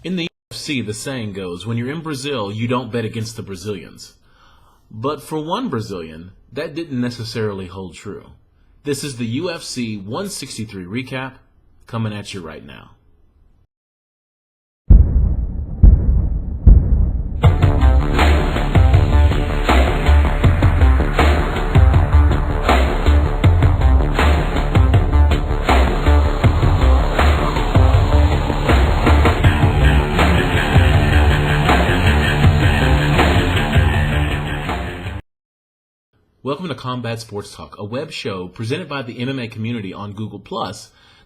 In the UFC, the saying goes, when you're in Brazil, you don't bet against the Brazilians. But for one Brazilian, that didn't necessarily hold true. This is the UFC 163 recap coming at you right now. Welcome to Combat Sports Talk, a web show presented by the MMA community on Google+,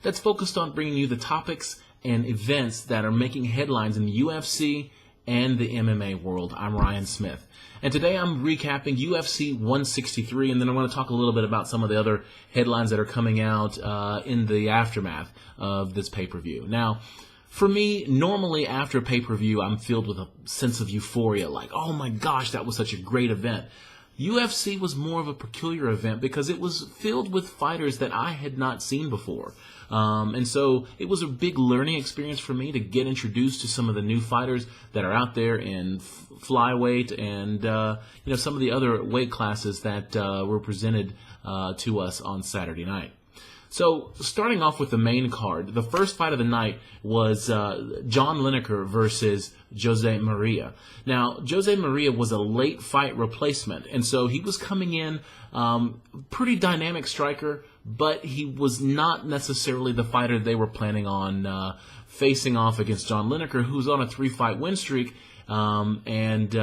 that's focused on bringing you the topics and events that are making headlines in the UFC and the MMA world. I'm Ryan Smith, and today I'm recapping UFC 163, and then I want to talk a little bit about some of the other headlines that are coming out in the aftermath of this pay-per-view. Now, for me, normally after a pay-per-view, I'm filled with a sense of euphoria, like, oh my gosh, that was such a great event. UFC was more of a peculiar event because it was filled with fighters that I had not seen before. And so it was a big learning experience for me to get introduced to some of the new fighters that are out there in flyweight and some of the other weight classes that were presented to us on Saturday night. So, starting off with the main card, the first fight of the night was John Lineker versus Jose Maria. Now, Jose Maria was a late fight replacement, and so he was coming in pretty dynamic striker, but he was not necessarily the fighter they were planning on facing off against John Lineker, who's on a 3-fight win streak, and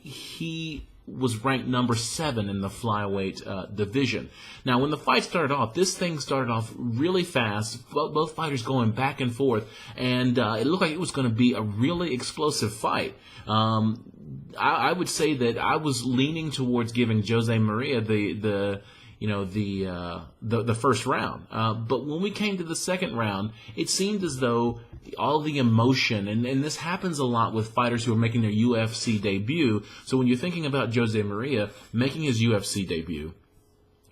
he was ranked number 7 in the flyweight division. Now, when the fight started off, this thing started off really fast, both fighters going back and forth, and it looked like it was going to be a really explosive fight. I would say that I was leaning towards giving Jose Maria the first round. But when we came to the second round, it seemed as though all the emotion, and this happens a lot with fighters who are making their UFC debut. So when you're thinking about Jose Maria making his UFC debut,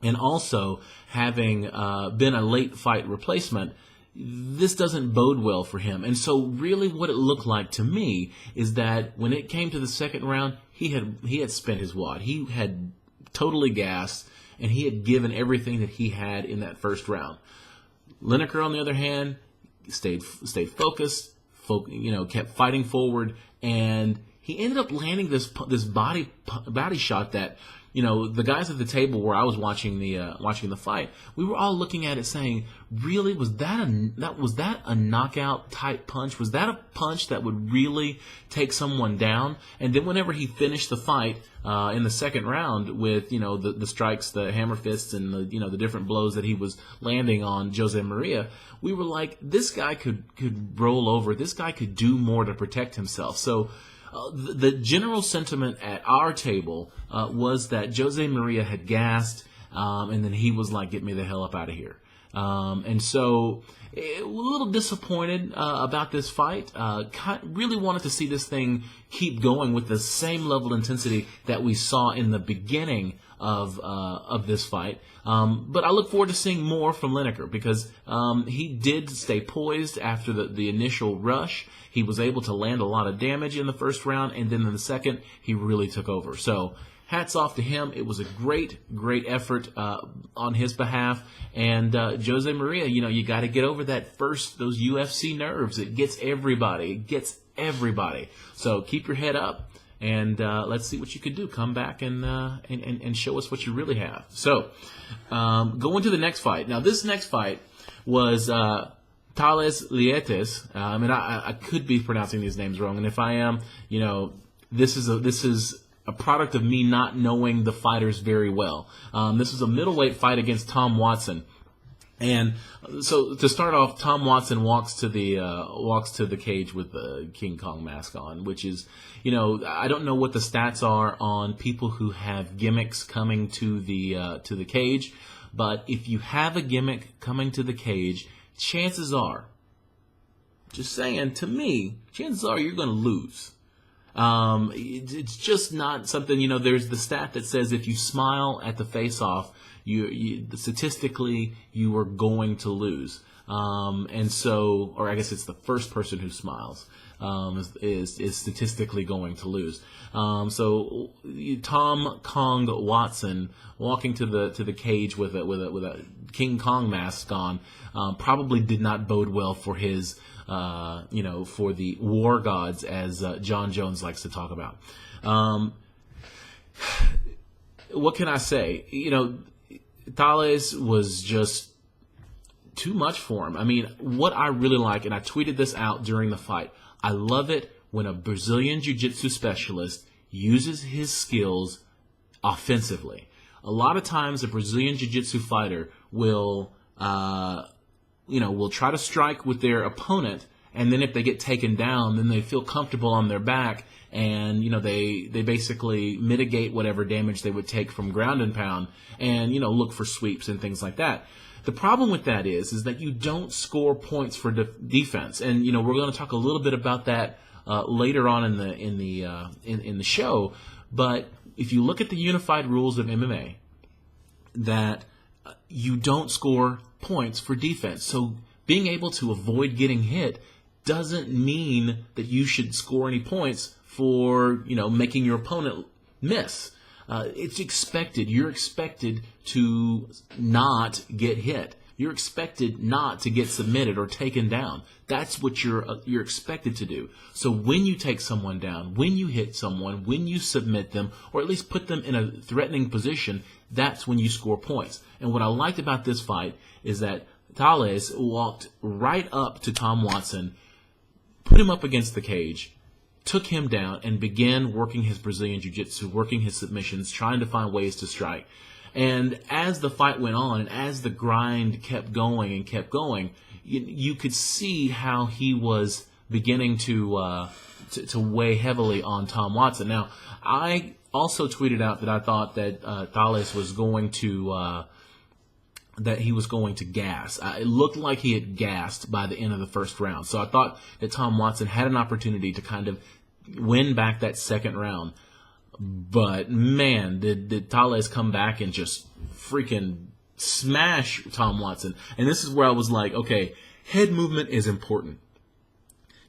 and also having been a late fight replacement, this doesn't bode well for him. And so really what it looked like to me is that when it came to the second round, he had spent his wad. He had totally gassed, and he had given everything that he had in that first round. Lineker, on the other hand, stayed focused, kept fighting forward, and he ended up landing this body shot that, the guys at the table where I was watching the fight, we were all looking at it saying, really, was that a knockout type punch? Was that a punch that would really take someone down? And then whenever he finished the fight in the second round with the strikes, the hammer fists, and the different blows that he was landing on Jose Maria, we were like, this guy could roll over. This guy could do more to protect himself. So the general sentiment at our table was that Jose Maria had gassed, and then he was like, get me the hell up out of here. And so a little disappointed about this fight. Really wanted to see this thing keep going with the same level of intensity that we saw in the beginning of this fight. But I look forward to seeing more from Lineker because he did stay poised after the initial rush. He was able to land a lot of damage in the first round, and then in the second, he really took over. So hats off to him. It was a great effort on his behalf. And Jose Maria, you got to get over those UFC nerves. It gets everybody. So keep your head up, and let's see what you can do. Come back and show us what you really have. So going to the next fight. Now, this next fight was Thales Lietes. I could be pronouncing these names wrong, and if I am, this is a product of me not knowing the fighters very well. This was a middleweight fight against Tom Watson. And so to start off, Tom Watson walks to the cage with the King Kong mask on, which is, I don't know what the stats are on people who have gimmicks coming to the cage, but if you have a gimmick coming to the cage, chances are, just saying, to me, chances are you're going to lose. It's just not something, there's the stat that says if you smile at the face-off, statistically, you are going to lose. And so, or I guess it's the first person who smiles. is statistically going to lose. So Tom Kong Watson walking to the cage with a King Kong mask on probably did not bode well for his for the war gods, as John Jones likes to talk about. What can I say? Thales was just too much for him. I mean, what I really like, and I tweeted this out during the fight, I love it when a Brazilian Jiu-Jitsu specialist uses his skills offensively. A lot of times a Brazilian Jiu-Jitsu fighter will try to strike with their opponent, and then if they get taken down, then they feel comfortable on their back, and they basically mitigate whatever damage they would take from ground and pound, and look for sweeps and things like that. The problem with that is that you don't score points for defense, and we're going to talk a little bit about that later on in the show. But if you look at the unified rules of MMA, that you don't score points for defense. So being able to avoid getting hit doesn't mean that you should score any points for making your opponent miss. It's expected. You're expected to not get hit. You're expected not to get submitted or taken down. That's what you're expected to do. So when you take someone down, when you hit someone, when you submit them, or at least put them in a threatening position, that's when you score points. And what I liked about this fight is that Thales walked right up to Tom Watson, put him up against the cage, took him down, and began working his Brazilian Jiu-Jitsu, working his submissions, trying to find ways to strike. And as the fight went on, and as the grind kept going, you could see how he was beginning to weigh heavily on Tom Watson. Now, I also tweeted out that I thought that Thales was going to gas. It looked like he had gassed by the end of the first round. So I thought that Tom Watson had an opportunity to kind of win back that second round. But, man, did Thales come back and just freaking smash Tom Watson. And this is where I was like, okay, head movement is important.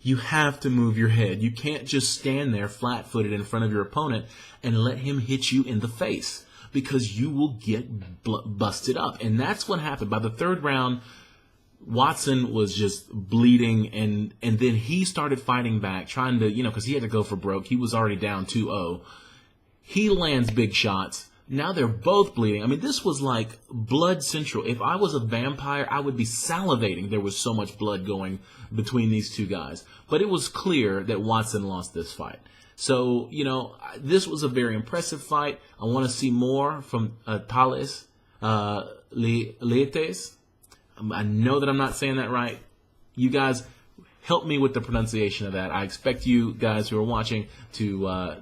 You have to move your head. You can't just stand there flat-footed in front of your opponent and let him hit you in the face, because you will get busted up. And that's what happened. By the third round, Watson was just bleeding, and then he started fighting back, trying to, because he had to go for broke. He was already down 2-0. He lands big shots. Now they're both bleeding. I mean, this was like blood central. If I was a vampire, I would be salivating. There was so much blood going between these two guys. But it was clear that Watson lost this fight. So, this was a very impressive fight. I want to see more from Thales Leites. I know that I'm not saying that right. You guys help me with the pronunciation of that. I expect you guys who are watching to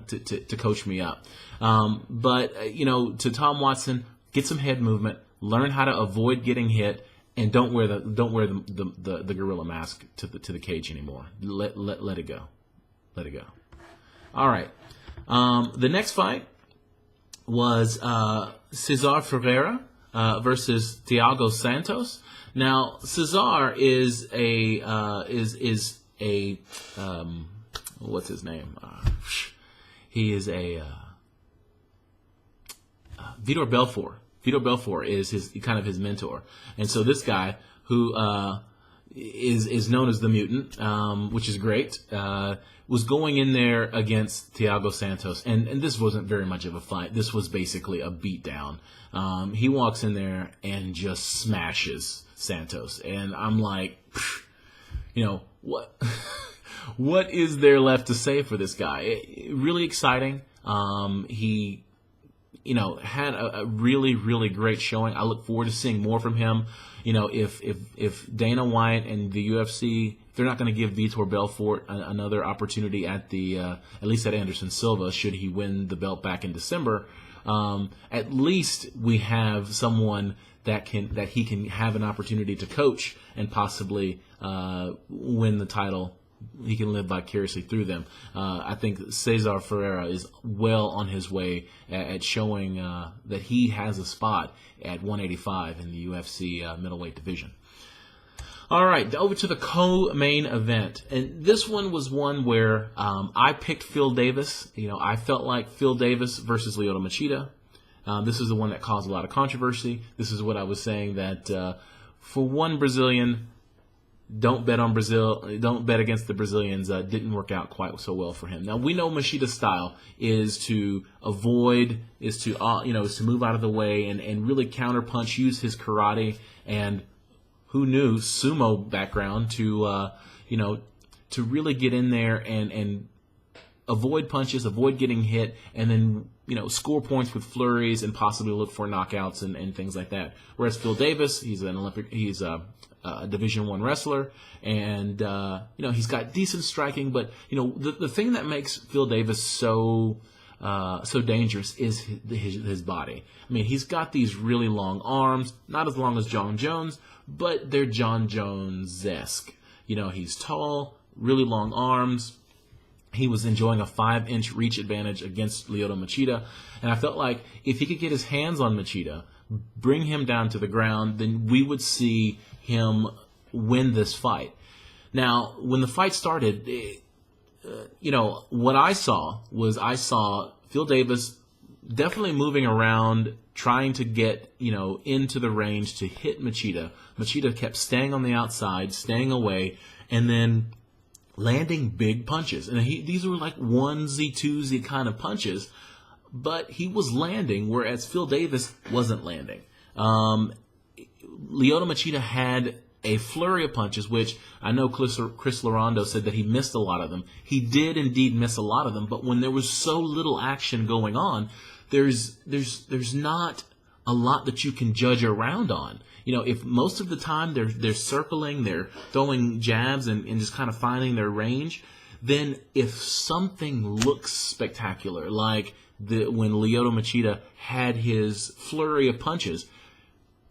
coach me up. But to Tom Watson, get some head movement, learn how to avoid getting hit, and don't wear the gorilla mask to the cage anymore. Let it go. Let it go. All right. The next fight was Cesar Ferreira versus Thiago Santos. Now, Cesar is a what's his name? He is a Vitor Belfort. Vitor Belfort is his mentor, and so this guy who is known as the Mutant, which is great, was going in there against Thiago Santos, and this wasn't very much of a fight. This was basically a beatdown. He walks in there and just smashes Santos, and I'm like, what? What is there left to say for this guy? Really exciting. He, had a really, really great showing. I look forward to seeing more from him. If Dana White and the UFC, they're not going to give Vitor Belfort another opportunity at least at Anderson Silva, should he win the belt back in December. At least we have someone that he can have an opportunity to coach and possibly win the title. He can live vicariously through them. I think Cesar Ferreira is well on his way at showing that he has a spot at 185 in the UFC middleweight division. All right, over to the co-main event. And this one was one where I picked Phil Davis. I felt like Phil Davis versus Lyoto Machida. This is the one that caused a lot of controversy. This is what I was saying, that for one Brazilian, don't bet on Brazil. Don't bet against the Brazilians. Didn't work out quite so well for him. Now we know Machida's style is to avoid, is to move out of the way and really counterpunch, use his karate and who knew sumo background to really get in there and avoid punches, avoid getting hit, and then score points with flurries and possibly look for knockouts and things like that. Whereas Phil Davis, he's a Division I wrestler, and he's got decent striking, but the thing that makes Phil Davis so dangerous is his body. I mean, he's got these really long arms, not as long as Jon Jones, but they're Jon Jones-esque. He's tall, really long arms. He was enjoying a 5-inch reach advantage against Lyoto Machida, and I felt like if he could get his hands on Machida, bring him down to the ground, then we would see him win this fight. Now, when the fight started, what I saw Phil Davis definitely moving around, trying to get, into the range to hit Machida. Machida kept staying on the outside, staying away, and then landing big punches. And these were like onesie, twosie kind of punches, but he was landing, whereas Phil Davis wasn't landing. Lyoto Machida had a flurry of punches, which I know Chris Larondo said that he missed a lot of them. He did indeed miss a lot of them, but when there was so little action going on, there's not a lot that you can judge around on. If most of the time they're circling, they're throwing jabs and just kind of finding their range, then if something looks spectacular, like when Lyoto Machida had his flurry of punches,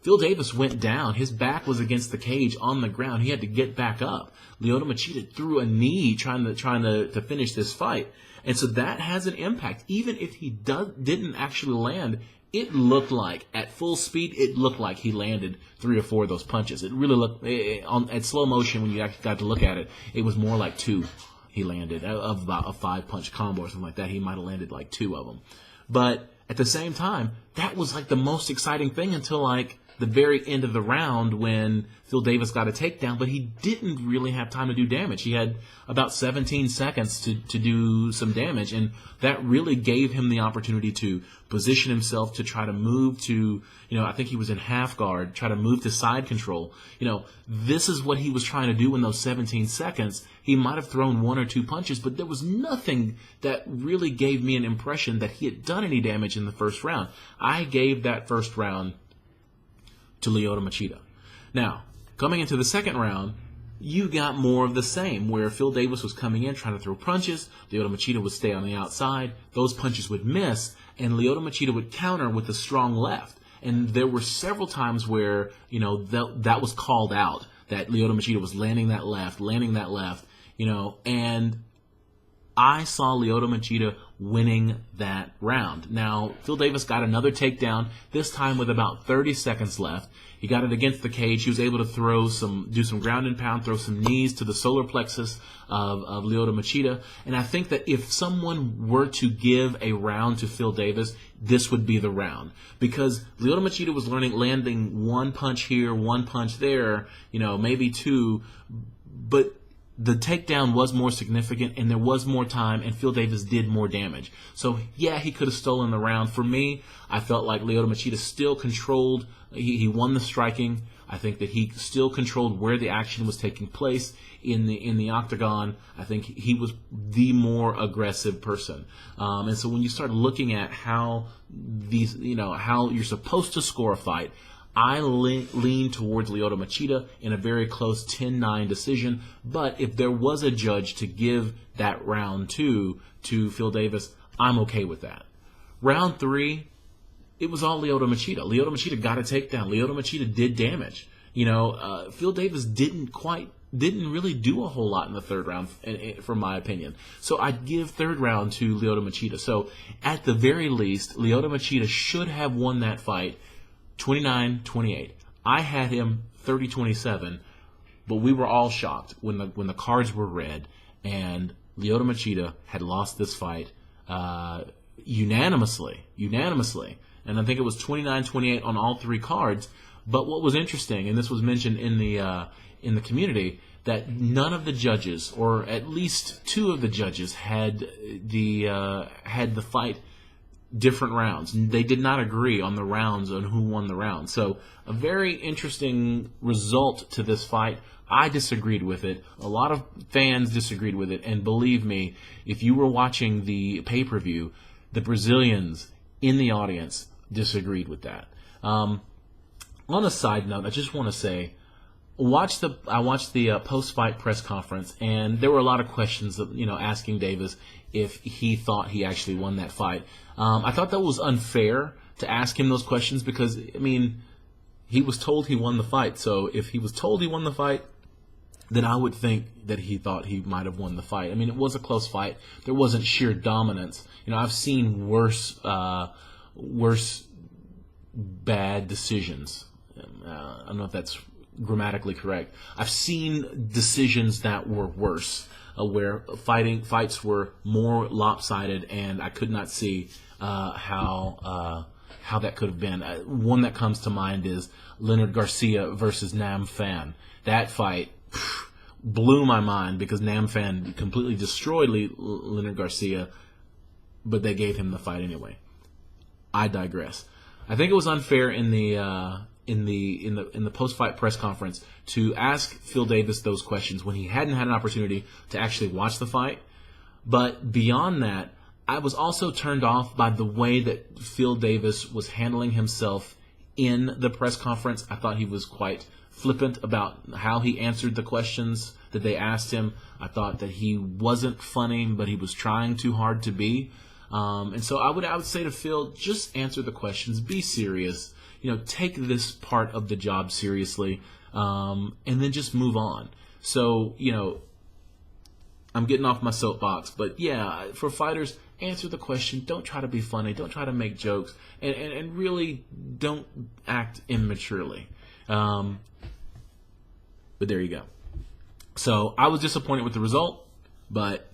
Phil Davis went down. His back was against the cage on the ground. He had to get back up. Lyoto Machida threw a knee trying to finish this fight. And so that has an impact. Even if he didn't actually land, it looked like, at full speed, it looked like he landed 3 or 4 of those punches. It really looked, at slow motion, when you actually got to look at it, it was more like 2 he landed, of about a 5-punch combo or something like that. He might have landed like 2 of them. But at the same time, that was like the most exciting thing until like the very end of the round when Phil Davis got a takedown, but he didn't really have time to do damage. He had about 17 seconds to do some damage, and that really gave him the opportunity to position himself to try to move to, I think he was in half guard, try to move to side control. This is what he was trying to do in those 17 seconds. He might have thrown 1 or 2 punches, but there was nothing that really gave me an impression that he had done any damage in the first round. I gave that first round to Lyoto Machida. Now, coming into the second round, you got more of the same, where Phil Davis was coming in trying to throw punches, Lyoto Machida would stay on the outside, those punches would miss, and Lyoto Machida would counter with a strong left. And there were several times where, that was called out, that Lyoto Machida was landing that left, and I saw Lyoto Machida winning that round. Now, Phil Davis got another takedown, this time with about 30 seconds left. He got it against the cage. He was able to do some ground and pound, throw some knees to the solar plexus of Lyoto Machida. And I think that if someone were to give a round to Phil Davis, this would be the round. Because Lyoto Machida was landing 1 punch here, 1 punch there, maybe 2, but the takedown was more significant, and there was more time, and Phil Davis did more damage. So, yeah, he could have stolen the round. For me, I felt like Lyoto Machida still controlled. He won the striking. I think that he still controlled where the action was taking place in the octagon. I think he was the more aggressive person. And so when you start looking at how how you're supposed to score a fight, I lean towards Lyoto Machida in a very close 10-9 decision. But if there was a judge to give that round to Phil Davis, I'm okay with that. Round 3, it was all Lyoto Machida. Lyoto Machida got a takedown. Lyoto Machida did damage. Phil Davis didn't really do a whole lot in the third round, from my opinion. So I'd give third round to Lyoto Machida. So at the very least, Lyoto Machida should have won that fight 29-28. I had him 30-27, but we were all shocked when the cards were read and Lyoto Machida had lost this fight unanimously. And I think it was 29-28 on all three cards. But what was interesting, and this was mentioned in the community, that none of the judges, or at least two of the judges, had the fight different rounds. They did not agree on the rounds, on who won the round. So a very interesting result to this fight. I disagreed with it. A lot of fans disagreed with it. And believe me, if you were watching the pay-per-view, the Brazilians in the audience disagreed with that. On a side note, I just want to say, I watched the post-fight press conference, and there were a lot of questions, asking Davis if he thought he actually won that fight. I thought that was unfair to ask him those questions because, he was told he won the fight. So if he was told he won the fight, then I would think that he thought he might have won the fight. It was a close fight. There wasn't sheer dominance. I've seen worse bad decisions. I don't know if that's grammatically correct. I've seen decisions that were worse, where fights were more lopsided, and I could not see how that could have been. One that comes to mind is Leonard Garcia versus Nam Phan. That fight blew my mind because Nam Phan completely destroyed Leonard Garcia, but they gave him the fight anyway. I digress. I think it was unfair in the post-fight press conference to ask Phil Davis those questions when he hadn't had an opportunity to actually watch the fight. But beyond that, I was also turned off by the way that Phil Davis was handling himself in the press conference. I thought he was quite flippant about how he answered the questions that they asked him. I thought that he wasn't funny, but he was trying too hard to be. And so I would say to Phil, just answer the questions, be serious, take this part of the job seriously, and then just move on. So, I'm getting off my soapbox, but yeah, for fighters, answer the question. Don't try to be funny. Don't try to make jokes, and really don't act immaturely. But there you go. So I was disappointed with the result, but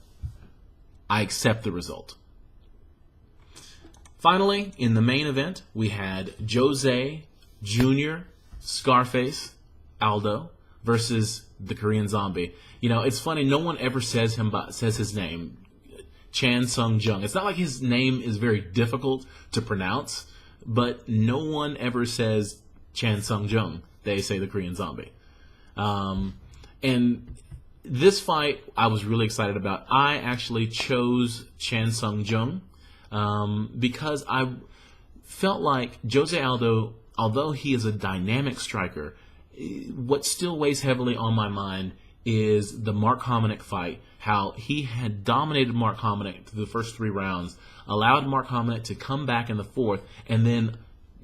I accept the result. Finally, in the main event, we had Jose Jr. Scarface Aldo versus the Korean Zombie. It's funny, no one ever says his name, Chan Sung Jung. It's not like his name is very difficult to pronounce, but no one ever says Chan Sung Jung. They say the Korean Zombie. And this fight I was really excited about. I actually chose Chan Sung Jung because I felt like Jose Aldo, although he is a dynamic striker, what still weighs heavily on my mind is the Mark Hominick fight, how he had dominated Mark Hominick through the first 3 rounds, allowed Mark Hominick to come back in the 4th, and then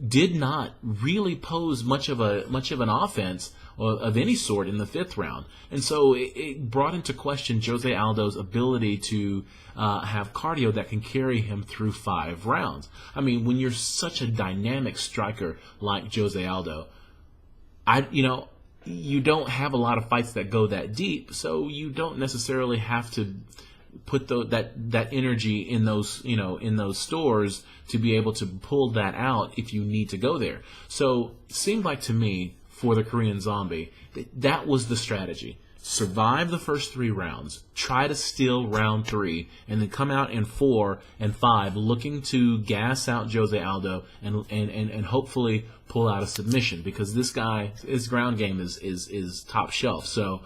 did not really pose much of an offense of any sort in the 5th round. And so it brought into question Jose Aldo's ability to have cardio that can carry him through 5 rounds. When you're such a dynamic striker like Jose Aldo, you don't have a lot of fights that go that deep, so you don't necessarily have to put that energy in those stores to be able to pull that out if you need to go there. So it seemed like to me, for the Korean Zombie, that was the strategy. Survive the first 3 rounds, try to steal round 3, and then come out in 4 and 5 looking to gas out Jose Aldo and hopefully pull out a submission, because this guy, his ground game is top shelf. So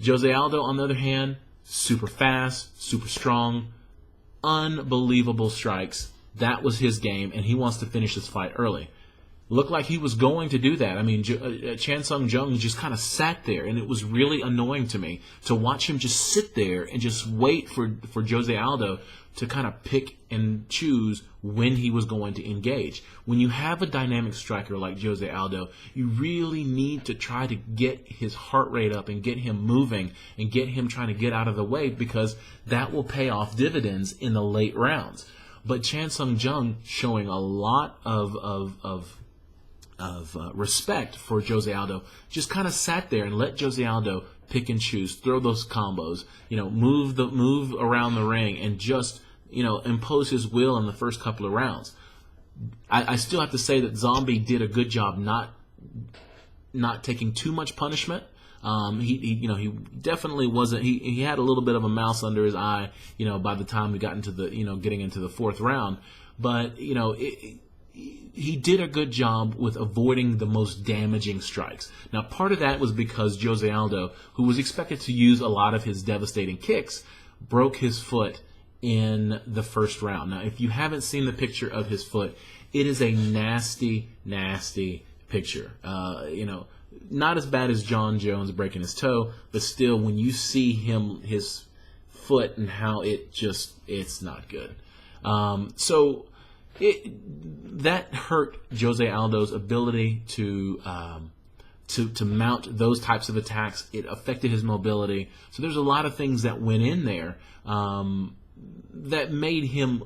Jose Aldo, on the other hand, super fast, super strong, unbelievable strikes. That was his game, and he wants to finish this fight early. Looked like he was going to do that. Chan Sung Jung just kind of sat there, and it was really annoying to me to watch him just sit there and just wait for Jose Aldo to kind of pick and choose when he was going to engage. When you have a dynamic striker like Jose Aldo, you really need to try to get his heart rate up and get him moving and get him trying to get out of the way, because that will pay off dividends in the late rounds. But Chan Sung Jung showing a lot of respect for Jose Aldo, just kind of sat there and let Jose Aldo pick and choose, throw those combos, move around the ring, and just impose his will in the first couple of rounds. I still have to say that Zombie did a good job not taking too much punishment. He definitely wasn't. He had a little bit of a mouse under his eye, by the time we got into the getting into the fourth round. But he did a good job with avoiding the most damaging strikes. Now, part of that was because Jose Aldo, who was expected to use a lot of his devastating kicks, broke his foot in the first round. Now, if you haven't seen the picture of his foot, it is a nasty, nasty picture. Not as bad as John Jones breaking his toe, but still, when you see his foot and how it's not good. That hurt Jose Aldo's ability to mount those types of attacks. It affected his mobility. So there's a lot of things that went in there that made him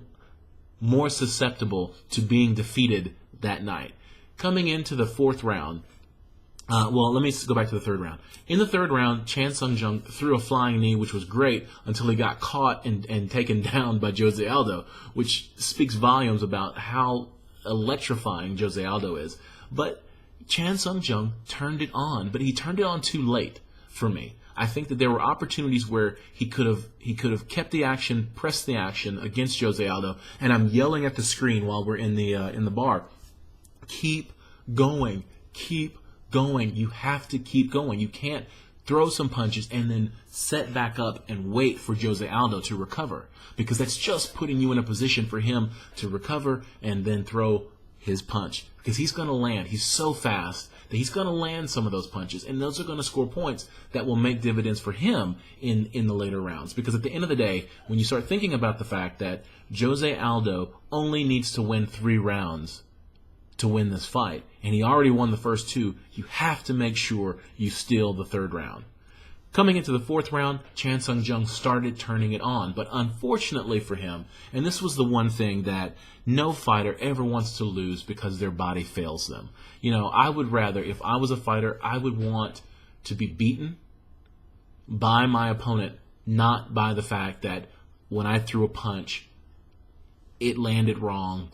more susceptible to being defeated that night. Coming into the fourth round, let me go back to the third round. In the third round, Chan Sung Jung threw a flying knee, which was great, until he got caught and taken down by Jose Aldo, which speaks volumes about how electrifying Jose Aldo is. But Chan Sung Jung turned it on, but he turned it on too late for me. I think that there were opportunities where he could have kept the action, pressed the action against Jose Aldo, and I'm yelling at the screen while we're in the bar. Keep going. Keep going. You have to keep going. You can't throw some punches and then set back up and wait for Jose Aldo to recover, because that's just putting you in a position for him to recover and then throw his punch, because he's going to land. He's so fast that he's going to land some of those punches, and those are going to score points that will make dividends for him in the later rounds. Because at the end of the day, when you start thinking about the fact that Jose Aldo only needs to win 3 rounds to win this fight, and he already won the first 2, you have to make sure you steal the third round. Coming into the fourth round, Chan Sung Jung started turning it on, but unfortunately for him, and this was the one thing that no fighter ever wants to lose because their body fails them. I would rather, if I was a fighter, I would want to be beaten by my opponent, not by the fact that when I threw a punch, it landed wrong,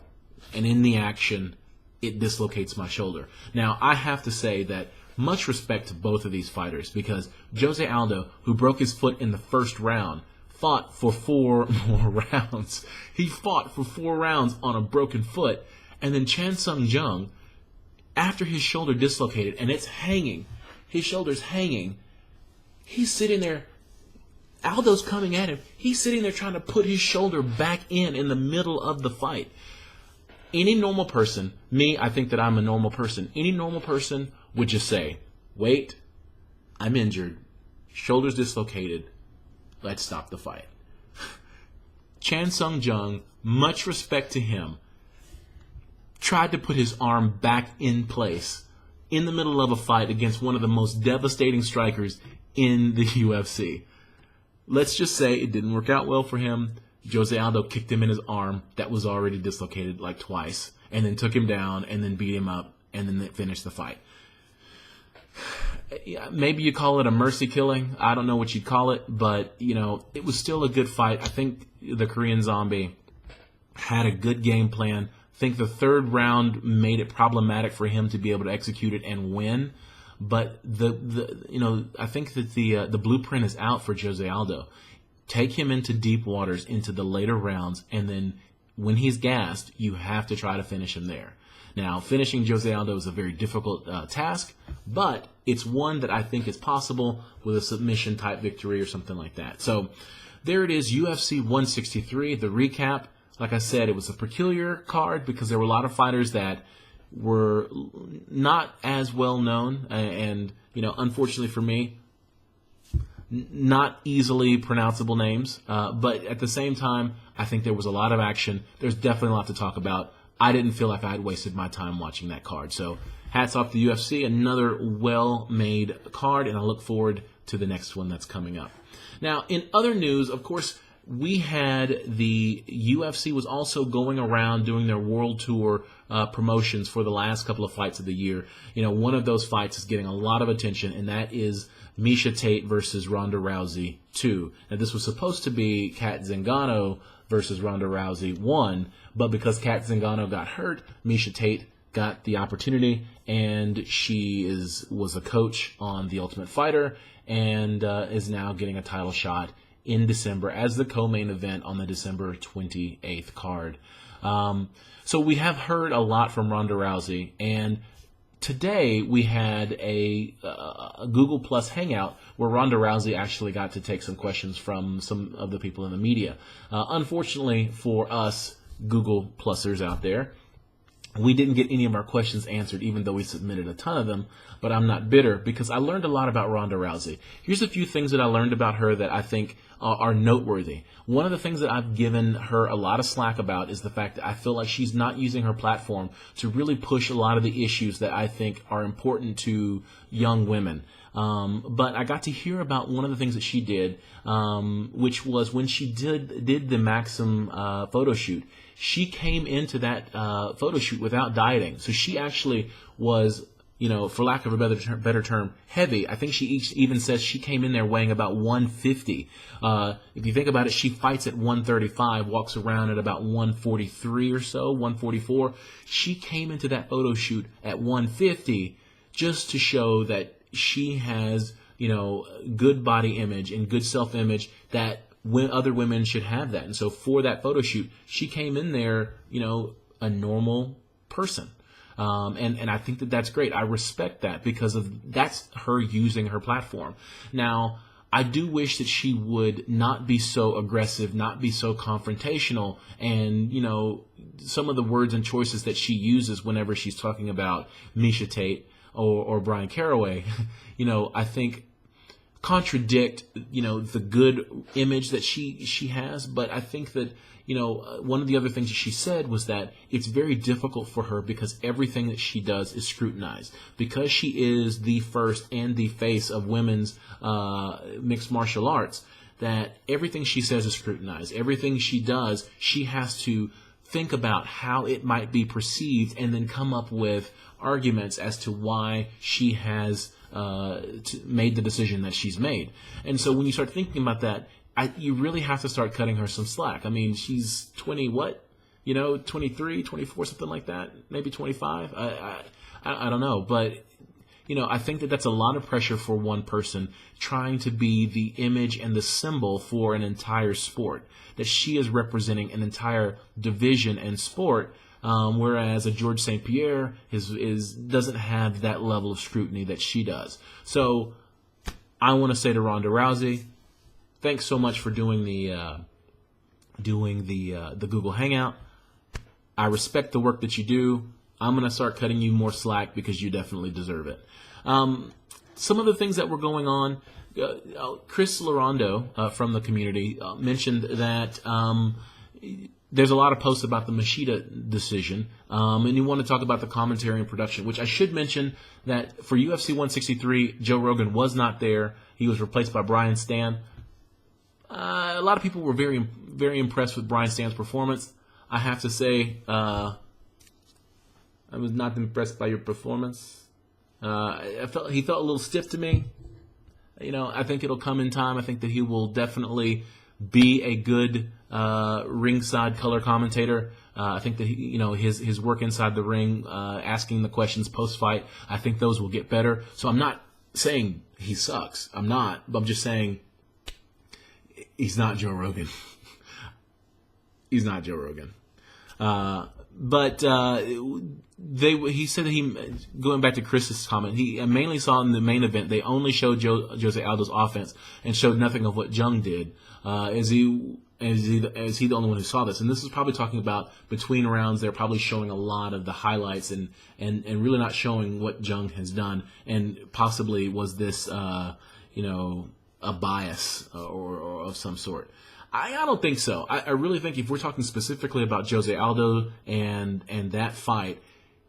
and in the action, it dislocates my shoulder. Now, I have to say that much respect to both of these fighters, because Jose Aldo, who broke his foot in the first round, fought for 4 more rounds. He fought for 4 rounds on a broken foot, and then Chan Sung Jung, after his shoulder dislocated, and it's hanging, his shoulder's hanging, he's sitting there, Aldo's coming at him, he's sitting there trying to put his shoulder back in the middle of the fight. Any normal person, I think that I'm a normal person, any normal person would just say, wait, I'm injured, shoulder's dislocated, let's stop the fight. Chan Sung Jung, much respect to him, tried to put his arm back in place in the middle of a fight against one of the most devastating strikers in the UFC. Let's just say it didn't work out well for him. Jose Aldo kicked him in his arm that was already dislocated like twice, and then took him down, and then beat him up, and then finished the fight. Maybe you call it a mercy killing. I don't know what you'd call it, but, it was still a good fight. I think the Korean Zombie had a good game plan. I think the third round made it problematic for him to be able to execute it and win. But I think that the blueprint is out for Jose Aldo. Take him into deep waters, into the later rounds, and then when he's gassed, you have to try to finish him there. Now, finishing Jose Aldo is a very difficult task, but it's one that I think is possible with a submission-type victory or something like that. So there it is, UFC 163, the recap. Like I said, it was a peculiar card because there were a lot of fighters that were not as well known, and unfortunately for me, not easily pronounceable names. But at the same time, I think there was a lot of action. There's definitely a lot to talk about. I didn't feel like I had wasted my time watching that card. So hats off to UFC, another well-made card, and I look forward to the next one that's coming up. Now, in other news, of course, we had the UFC was also going around doing their world tour promotions for the last couple of fights of the year. One of those fights is getting a lot of attention, and that is Miesha Tate versus Ronda Rousey 2. Now, this was supposed to be Kat Zingano versus Ronda Rousey 1, but because Kat Zingano got hurt, Miesha Tate got the opportunity, and she was a coach on The Ultimate Fighter, and is now getting a title shot in December as the co-main event on the December 28th card. So we have heard a lot from Ronda Rousey, and today we had a Google Plus hangout where Ronda Rousey actually got to take some questions from some of the people in the media. Unfortunately for us Google Plusers out there, we didn't get any of our questions answered, even though we submitted a ton of them, but I'm not bitter because I learned a lot about Ronda Rousey. Here's a few things that I learned about her that I think are noteworthy. One of the things that I've given her a lot of slack about is the fact that I feel like she's not using her platform to really push a lot of the issues that I think are important to young women. But I got to hear about one of the things that she did, which was when she did the Maxim photo shoot. She came into that photo shoot without dieting. So she actually was, for lack of a better term, heavy. I think she even says she came in there weighing about 150. If you think about it, she fights at 135, walks around at about 143 or so, 144. She came into that photo shoot at 150 just to show that she has, good body image and good self-image, that when other women should have that. And so for that photo shoot, she came in there, a normal person. And I think that that's great. I respect that because that's her using her platform. Now, I do wish that she would not be so aggressive, not be so confrontational, and, some of the words and choices that she uses whenever she's talking about Miesha Tate or Brian Caraway, I think contradict, the good image that she has. But I think that, one of the other things that she said was that it's very difficult for her because everything that she does is scrutinized. Because she is the first and the face of women's mixed martial arts, that everything she says is scrutinized. Everything she does, she has to think about how it might be perceived and then come up with arguments as to why she has made the decision that she's made. And so when you start thinking about that, you really have to start cutting her some slack. I mean, she's 23, 24, something like that, maybe 25. I don't know, but I think that that's a lot of pressure for one person trying to be the image and the symbol for an entire sport, that she is representing an entire division and sport. Whereas a George St. Pierre doesn't have that level of scrutiny that she does. So I want to say to Ronda Rousey, thanks so much for doing the Google Hangout. I respect the work that you do. I'm going to start cutting you more slack because you definitely deserve it. Some of the things that were going on, Chris Larondo from the community mentioned that there's a lot of posts about the Machida decision, and you want to talk about the commentary and production, which I should mention that for UFC 163, Joe Rogan was not there. He was replaced by Brian Stan. A lot of people were very, very impressed with Brian Stan's performance. I have to say, I was not impressed by your performance. He felt a little stiff to me. I think it'll come in time. I think that he will definitely be a good ringside color commentator. I think that his work inside the ring, asking the questions post fight, I think those will get better. So I'm not saying he sucks. I'm not, but I'm just saying he's not Joe Rogan. He's not Joe Rogan. But he said that going back to Chris's comment, he mainly saw in the main event, they only showed Jose Aldo's offense and showed nothing of what Jung did. Is he the only one who saw this? And this is probably talking about between rounds. They're probably showing a lot of the highlights and really not showing what Jung has done. And possibly was this, a bias or of some sort. I don't think so. I really think if we're talking specifically about Jose Aldo and that fight,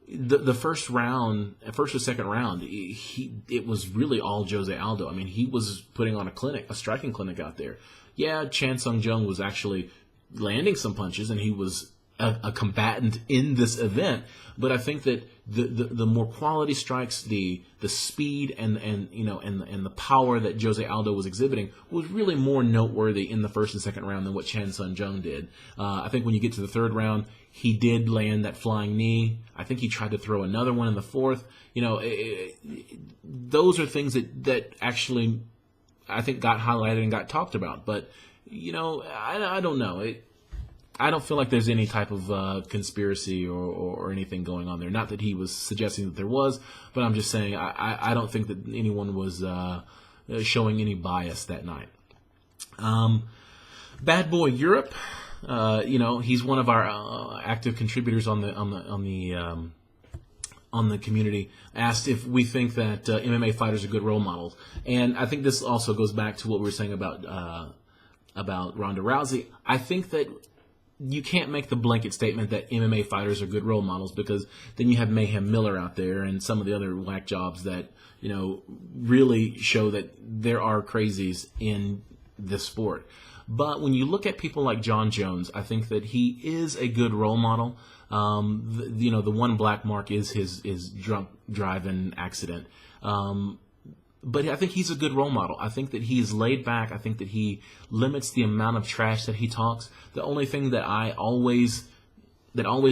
the first or second round, it was really all Jose Aldo. I mean, he was putting on a striking clinic out there. yeah, Chan Sung Jung was actually landing some punches, and he was a combatant in this event. But I think that the more quality strikes, the speed and the power that Jose Aldo was exhibiting was really more noteworthy in the first and second round than what Chan Sung Jung did. I think when you get to the third round, he did land that flying knee. I think he tried to throw another one in the fourth. Those are things that actually I think got highlighted and got talked about. But I don't know. I don't feel like there's any type of conspiracy or anything going on there. Not that he was suggesting that there was, but I'm just saying I don't think that anyone was showing any bias that night. Bad Boy Europe, he's one of our active contributors on the community. Asked if we think that MMA fighters are good role models, and I think this also goes back to what we were saying about Ronda Rousey. I think that you can't make the blanket statement that MMA fighters are good role models, because then you have Mayhem Miller out there and some of the other whack jobs that, really show that there are crazies in this sport. But when you look at people like John Jones, I think that he is a good role model. The one black mark is his drunk driving accident. But I think he's a good role model. I think that he's laid back. I think that he limits the amount of trash that he talks. The only thing that always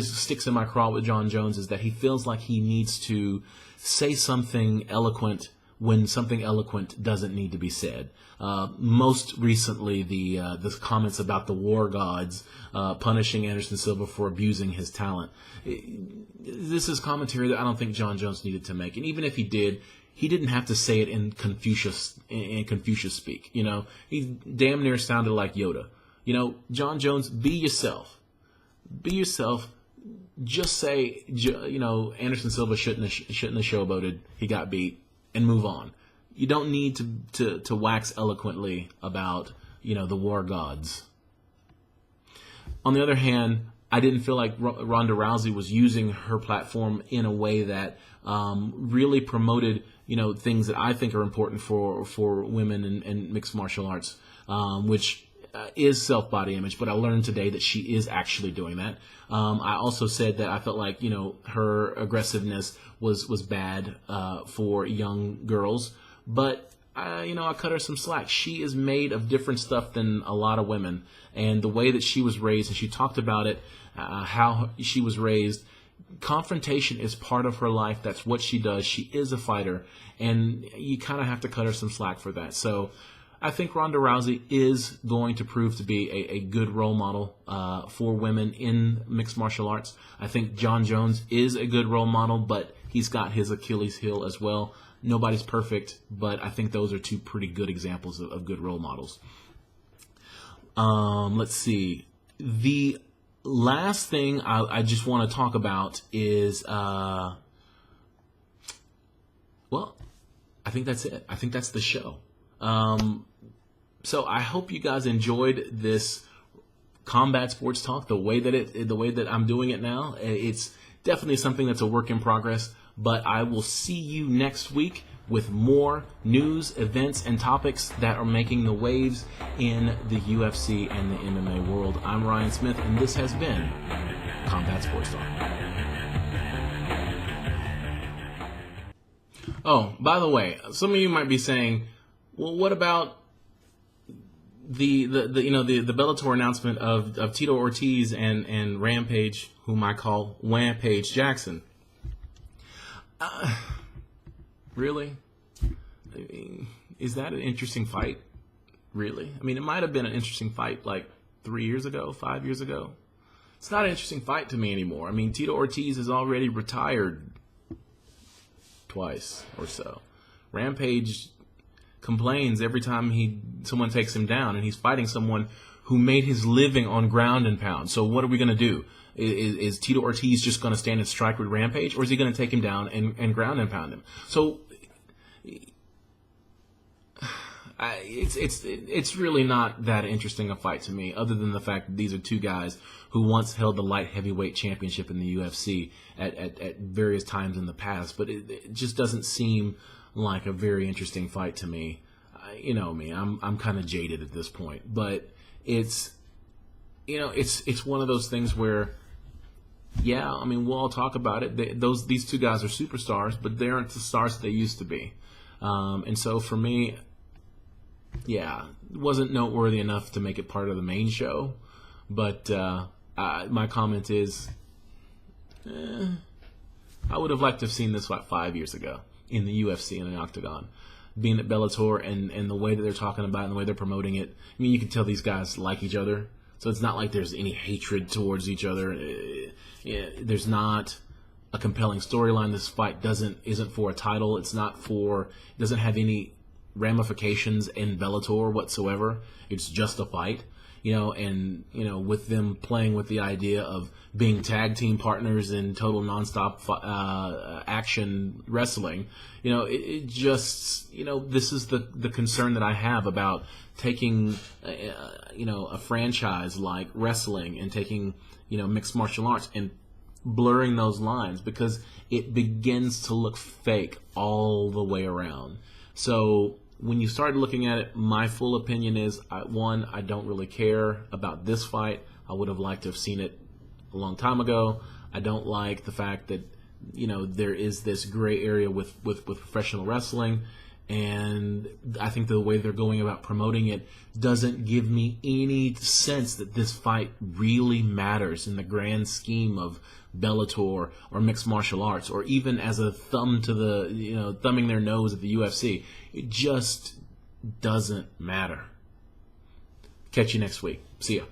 sticks in my craw with John Jones is that he feels like he needs to say something eloquent when something eloquent doesn't need to be said. Most recently, the comments about the war gods punishing Anderson Silva for abusing his talent. This is commentary that I don't think John Jones needed to make, and even if he did, he didn't have to say it in Confucius speak. He damn near sounded like Yoda. John Jones, be yourself. Be yourself. Just say, Anderson Silva shouldn't have showboated. He got beat, and move on. You don't need to wax eloquently about the war gods. On the other hand, I didn't feel like Ronda Rousey was using her platform in a way that really promoted things that I think are important for women in mixed martial arts, which is self-body image. But I learned today that she is actually doing that. I also said that I felt like her aggressiveness was bad for young girls, but I cut her some slack. She is made of different stuff than a lot of women, and the way that she was raised, and she talked about it, how she was raised. Confrontation is part of her life. That's what she does. She is a fighter, and you kind of have to cut her some slack for that. So I think Ronda Rousey is going to prove to be a good role model for women in mixed martial arts. I think John Jones is a good role model, but he's got his Achilles heel as well. Nobody's perfect, but I think those are two pretty good examples of good role models. Let's see. The last thing I just want to talk about is, I think that's it. I think that's the show. So I hope you guys enjoyed this combat sports talk the way that I'm doing it now. It's definitely something that's a work in progress, but I will see you next week with more news, events, and topics that are making the waves in the UFC and the MMA world. I'm Ryan Smith, and this has been Combat Sports Talk. Oh, by the way, some of you might be saying, well, what about the Bellator announcement of Tito Ortiz and Rampage, whom I call Wampage Jackson? Really? I mean, is that an interesting fight? Really? I mean, it might have been an interesting fight like 3 years ago, 5 years ago. It's not an interesting fight to me anymore. I mean, Tito Ortiz is already retired twice or so. Rampage complains every time someone takes him down, and he's fighting someone who made his living on ground and pound. So what are we going to do? Is Tito Ortiz just going to stand and strike with Rampage, or is he going to take him down and ground and pound him? So it's really not that interesting a fight to me, other than the fact that these are two guys who once held the light heavyweight championship in the UFC at various times in the past. But it just doesn't seem like a very interesting fight to me. you know me, I'm kind of jaded at this point, but it's, you know, it's one of those things where, yeah, I mean, we'll all talk about it. These two guys are superstars, but they aren't the stars that they used to be. And so for me, yeah, it wasn't noteworthy enough to make it part of the main show. But my comment is, I would have liked to have seen this like 5 years ago in the UFC in an octagon. Being at Bellator and the way that they're talking about it and the way they're promoting it. I mean, you can tell these guys like each other. So it's not like there's any hatred towards each other. There's not a compelling storyline. This fight isn't for a title. It doesn't have any ramifications in Bellator whatsoever. It's just a fight. And with them playing with the idea of being tag team partners in total nonstop action wrestling, it just, this is the concern that I have about taking, a franchise like wrestling and taking, mixed martial arts and blurring those lines, because it begins to look fake all the way around. So when you start looking at it, my full opinion is, one, I don't really care about this fight. I would have liked to have seen it a long time ago. I don't like the fact that, there is this gray area with professional wrestling. And I think the way they're going about promoting it doesn't give me any sense that this fight really matters in the grand scheme of Bellator or mixed martial arts, or even as a thumb to the, thumbing their nose at the UFC. It just doesn't matter. Catch you next week. See ya.